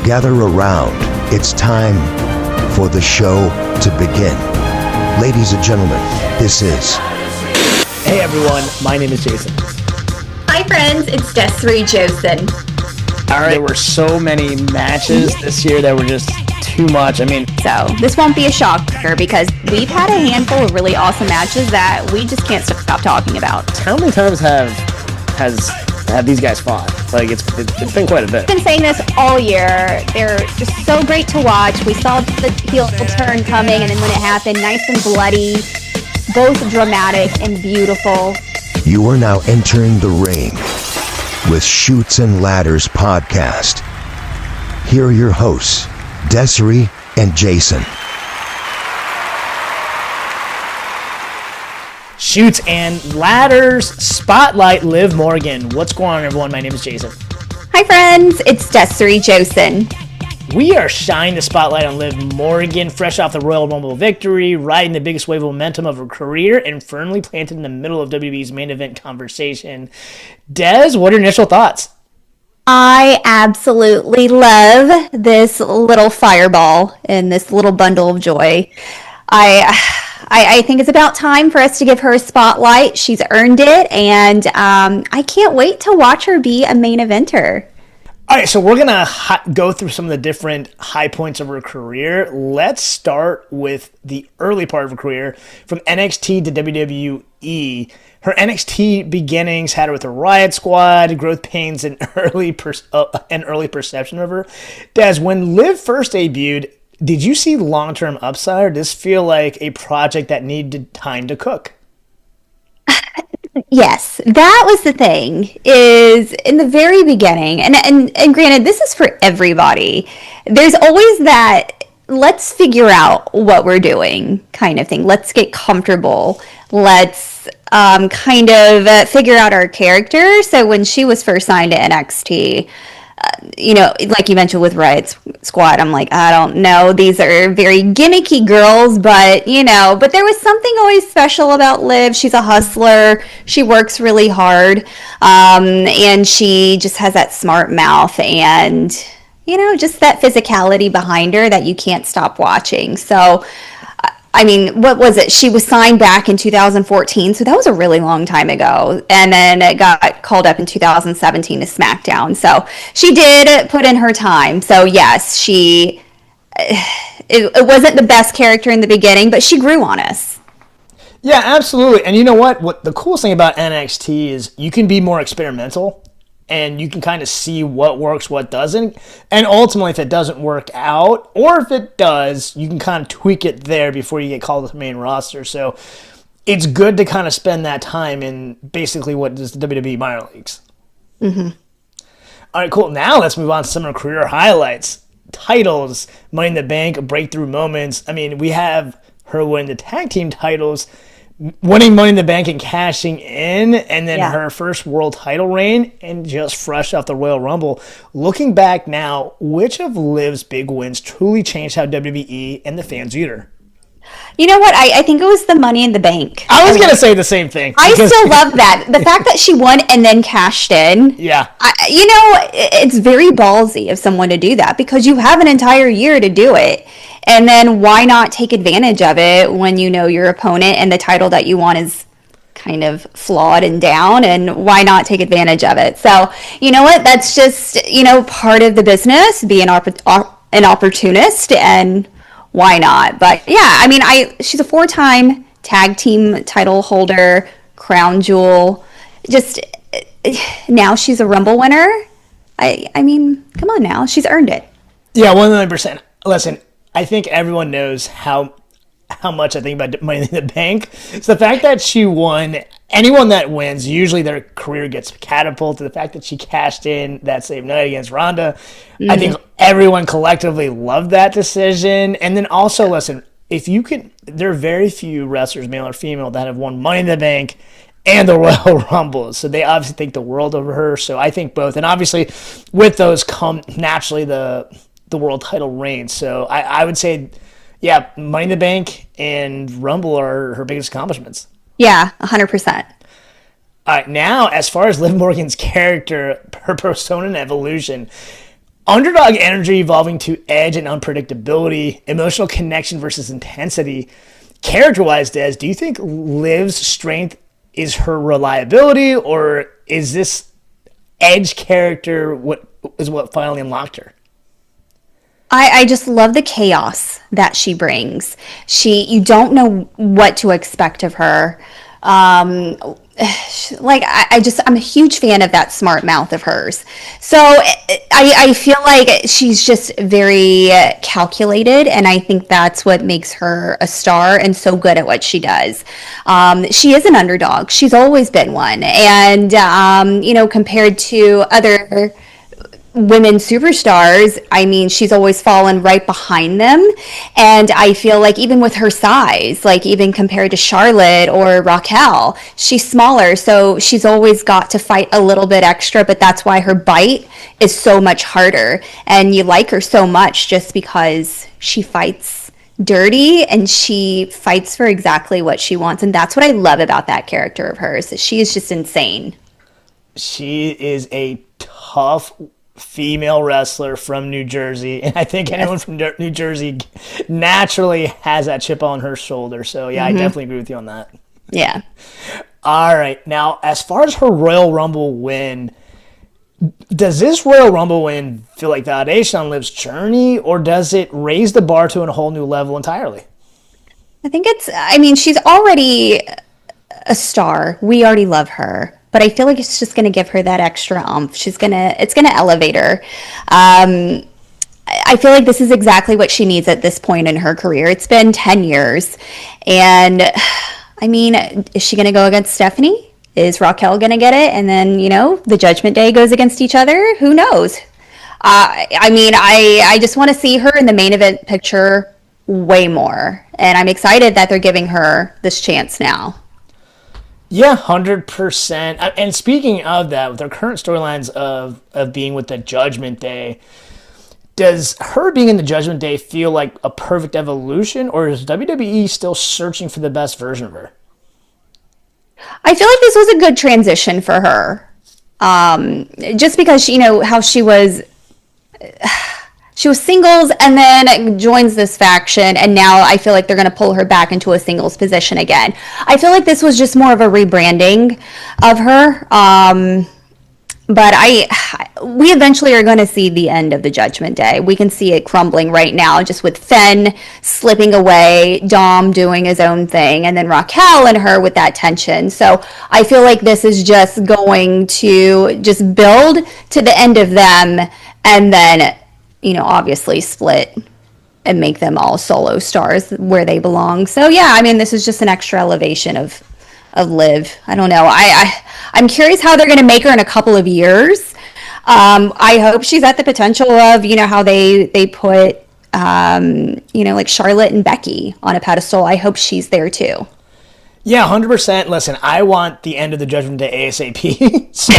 gather around. It's time for the show to begin. Ladies and gentlemen, this is... Hey everyone, my name is Jason. Hi friends, it's Desiree Josen. All right, there were so many matches this year that were just too much. So this won't be a shocker because we've had a handful of really awesome matches that we just can't stop talking about. How many times have these guys fought? Like it's been quite a bit. I've been saying this all year. They're just so great to watch. We saw the heel turn coming, and then when it happened, nice and bloody, both dramatic and beautiful. You are now entering the ring with Chutes and Ladders podcast. Here are your hosts, Desiree and Jason. Chutes and Ladders Spotlight, Liv Morgan. What's going on, everyone? My name is Jason. Hi friends, it's Desiree Josen. We are shining the spotlight on Liv Morgan, fresh off the Royal Rumble victory, riding the biggest wave of momentum of her career, and firmly planted in the middle of WWE's main event conversation. Des, what are your initial thoughts? I absolutely love this little fireball and this little bundle of joy. I think it's about time for us to give her a spotlight. She's earned it, and I can't wait to watch her be a main eventer. All right, so we're going to go through some of the different high points of her career. Let's start with the early part of her career, from NXT to WWE. Her NXT beginnings had her with a Riot Squad, growth pains, and early perception of her. Des, when Liv first debuted, did you see long-term upside, or did this feel like a project that needed time to cook? Yes, that was the thing, is in the very beginning, and granted, this is for everybody, there's always that, let's figure out what we're doing kind of thing. Let's get comfortable. Let's kind of figure out our character. So when she was first signed to NXT, like you mentioned with Riot Squad, I'm like, I don't know, these are very gimmicky girls, but there was something always special about Liv. She's a hustler. She works really hard. And she just has that smart mouth and, just that physicality behind her that you can't stop watching. So, what was it? She was signed back in 2014, so that was a really long time ago. And then it got called up in 2017 to SmackDown. So she did put in her time. So yes, it wasn't the best character in the beginning, but she grew on us. Yeah, absolutely. And you know what? What the coolest thing about NXT is you can be more experimental. And you can kind of see what works, what doesn't. And ultimately, if it doesn't work out, or if it does, you can kind of tweak it there before you get called to the main roster. So it's good to kind of spend that time in basically what is the WWE minor leagues. Mm-hmm. All right, cool. Now let's move on to some of her career highlights. Titles, Money in the Bank, breakthrough moments. We have her win the tag team titles, winning Money in the Bank and cashing in, and then her first world title reign, and just fresh off the Royal Rumble. Looking back now, which of Liv's big wins truly changed how WWE and the fans viewed her? You know what? I think it was the Money in the Bank. I was going to say the same thing. I still love that. The fact that she won and then cashed in. Yeah. It's very ballsy of someone to do that because you have an entire year to do it. And then why not take advantage of it when you know your opponent and the title that you want is kind of flawed and down, and why not take advantage of it? So, you know what? That's just, part of the business, be an opportunist, and why not? But yeah, she's a 4-time tag team title holder, crown jewel. Just now she's a Rumble winner. Come on now. She's earned it. Yeah, 100%. Listen, I think everyone knows how much I think about Money in the Bank. So the fact that she won, anyone that wins, usually their career gets catapulted. The fact that she cashed in that same night against Ronda, I think everyone collectively loved that decision. And then also, listen, there are very few wrestlers, male or female, that have won Money in the Bank and the Royal Rumble. So they obviously think the world of her. So I think both. And obviously with those come naturally the world title reign. So I would say, yeah, Money in the Bank and Rumble are her biggest accomplishments. Yeah, 100%. All right, now as far as Liv Morgan's character, her persona and evolution, Underdog energy evolving to edge and unpredictability, emotional connection versus intensity. Character-wise, Des, do you think Liv's strength is her reliability, or is this edge character what finally unlocked her? I just love the chaos that she brings. You don't know what to expect of her. I'm a huge fan of that smart mouth of hers. So I feel like she's just very calculated, and I think that's what makes her a star and so good at what she does. She is an underdog. She's always been one. And, compared to other women superstars, I mean, she's always fallen right behind them. And I feel like even with her size, like even compared to Charlotte or Raquel, she's smaller. So she's always got to fight a little bit extra, but that's why her bite is so much harder. And you like her so much just because she fights dirty and she fights for exactly what she wants. And that's what I love about that character of hers. She is just insane. She is a tough female wrestler from New Jersey, and I think anyone from New Jersey naturally has that chip on her shoulder. So yeah, I definitely agree with you on that. Yeah. All right, now as far as her Royal Rumble win, does this Royal Rumble win feel like validation on Liv's journey, or does it raise the bar to a whole new level entirely? I think she's already a star. We already love her. But I feel like it's just going to give her that extra oomph. It's going to elevate her. I feel like this is exactly what she needs at this point in her career. It's been 10 years. And, I mean, is she going to go against Stephanie? Is Raquel going to get it? And then, the Judgment Day goes against each other? Who knows? I just want to see her in the main event picture way more. And I'm excited that they're giving her this chance now. Yeah, 100%. And speaking of that, with her current storylines of being with the Judgment Day, does her being in the Judgment Day feel like a perfect evolution, or is WWE still searching for the best version of her? I feel like this was a good transition for her. Just because, how she was singles and then joins this faction, and now I feel like they're going to pull her back into a singles position again. I feel like this was just more of a rebranding of her. But we eventually are going to see the end of the Judgment Day. We can see it crumbling right now, just with Fenn slipping away, Dom doing his own thing, and then Raquel and her with that tension. So I feel like this is just going to just build to the end of them, and then obviously split and make them all solo stars where they belong. So yeah, I mean, this is just an extra elevation of Liv. I don't know. I'm curious how they're going to make her in a couple of years. I hope she's at the potential of, how they put, like Charlotte and Becky on a pedestal. I hope she's there too. Yeah, 100%. Listen, I want the end of the Judgment Day ASAP. so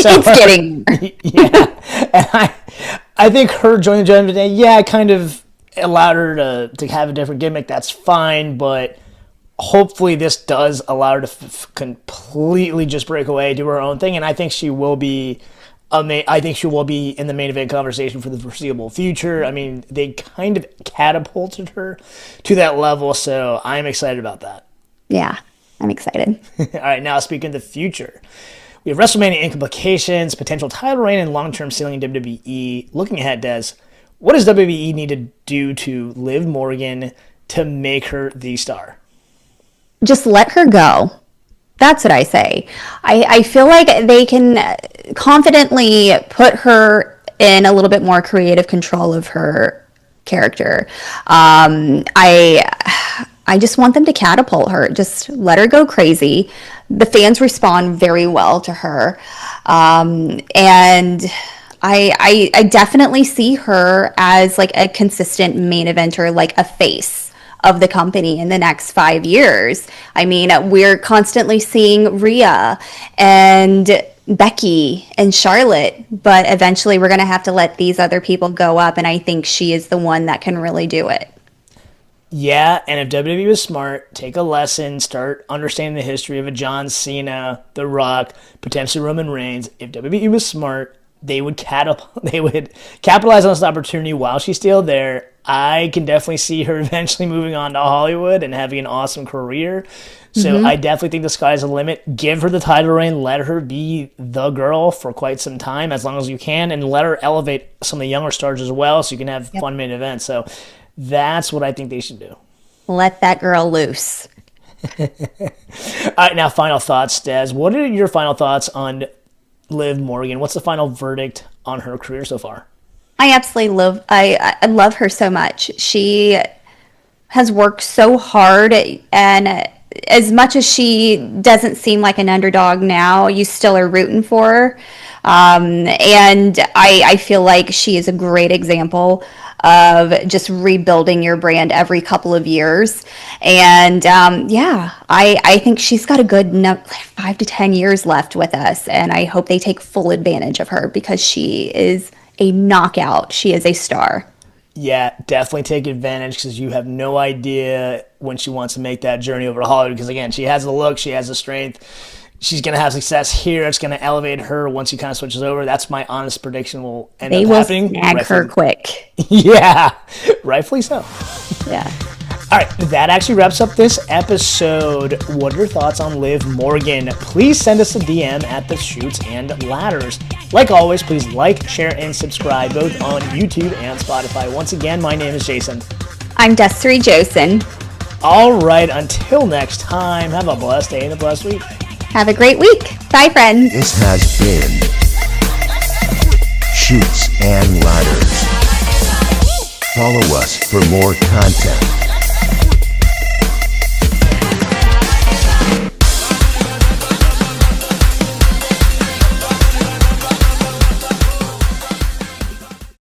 it's getting yeah. And I think her joining the Judgment Day, yeah, kind of allowed her to have a different gimmick. That's fine, but hopefully this does allow her to completely just break away, do her own thing, and I think she will be. I think she will be in the main event conversation for the foreseeable future. I mean, they kind of catapulted her to that level, so I'm excited about that. Yeah, I'm excited. All right, now speaking of the future. We have WrestleMania implications, potential title reign, and long-term ceiling in WWE. Looking ahead, Des, what does WWE need to do to Liv Morgan to make her the star? Just let her go. That's what I say. I feel like they can confidently put her in a little bit more creative control of her character. I just want them to catapult her. Just let her go crazy. The fans respond very well to her. And I definitely see her as like a consistent main eventer, like a face of the company in the next 5 years. I mean, we're constantly seeing Rhea and Becky and Charlotte, but eventually we're going to have to let these other people go up, and I think she is the one that can really do it. Yeah, and if WWE was smart, take a lesson, start understanding the history of a John Cena, The Rock, potentially Roman Reigns. If WWE was smart, they would capitalize on this opportunity while she's still there. I can definitely see her eventually moving on to Hollywood and having an awesome career. So I definitely think the sky's the limit. Give her the title reign. Let her be the girl for quite some time, as long as you can, and let her elevate some of the younger stars as well, so you can have fun main events. So that's what I think they should do. Let that girl loose. All right, now final thoughts, Des. What are your final thoughts on Liv Morgan? What's the final verdict on her career so far? I absolutely I love her so much. She has worked so hard, and as much as she doesn't seem like an underdog now, you still are rooting for her. And I feel like she is a great example of just rebuilding your brand every couple of years. And I think she's got a good 5 to 10 years left with us. And I hope they take full advantage of her, because she is a knockout. She is a star. Yeah, definitely take advantage, because you have no idea when she wants to make that journey over to Hollywood. Because again, she has the look, she has the strength. She's going to have success here. It's going to elevate her once she kind of switches over. That's my honest prediction will end up happening. They will snag her quick. Yeah, rightfully so. Yeah. All right, that actually wraps up this episode. What are your thoughts on Liv Morgan? Please send us a DM at the Shoots and Ladders. Like always, please like, share, and subscribe both on YouTube and Spotify. Once again, my name is Jason. I'm Desiree Josen. All right, until next time, have a blessed day and a blessed week. Have a great week. Bye, friends. This has been Shoots and Ladders. Follow us for more content.